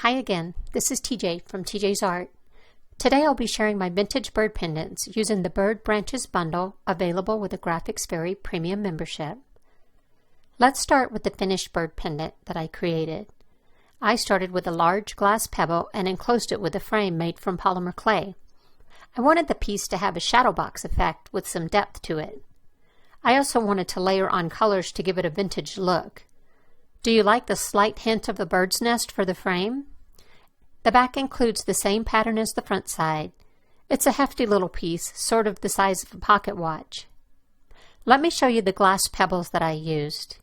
Hi again, this is TJ from TJ's Art. Today I'll be sharing my vintage bird pendants using the Bird Branches bundle available with a Graphics Fairy premium membership. Let's start with the finished bird pendant that I created. I started with a large glass pebble and enclosed it with a frame made from polymer clay. I wanted the piece to have a shadow box effect with some depth to it. I also wanted to layer on colors to give it a vintage look. Do you like the slight hint of the bird's nest for the frame? The back includes the same pattern as the front side. It's a hefty little piece, sort of the size of a pocket watch. Let me show you the glass pebbles that I used.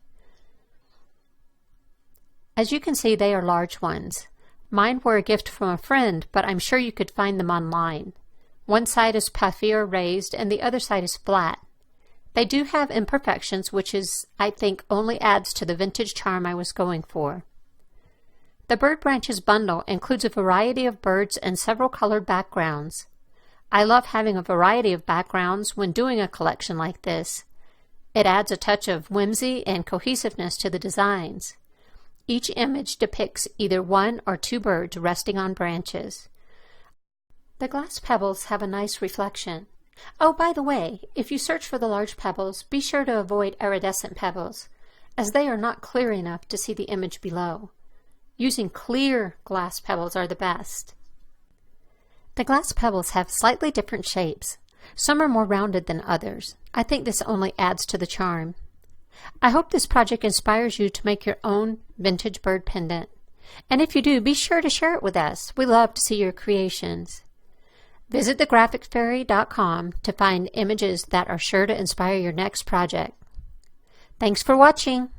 As you can see, they are large ones. Mine were a gift from a friend, but I'm sure you could find them online. One side is puffy or raised, and the other side is flat. They do have imperfections, which I think only adds to the vintage charm I was going for. The Bird Branches bundle includes a variety of birds and several colored backgrounds. I love having a variety of backgrounds when doing a collection like this. It adds a touch of whimsy and cohesiveness to the designs. Each image depicts either one or two birds resting on branches. The glass pebbles have a nice reflection. Oh, by the way, if you search for the large pebbles, be sure to avoid iridescent pebbles, as they are not clear enough to see the image below. Using clear glass pebbles are the best. The glass pebbles have slightly different shapes. Some are more rounded than others. I think this only adds to the charm. I hope this project inspires you to make your own vintage bird pendant. And if you do, be sure to share it with us. We love to see your creations. Visit thegraphicfairy.com to find images that are sure to inspire your next project. Thanks for watching.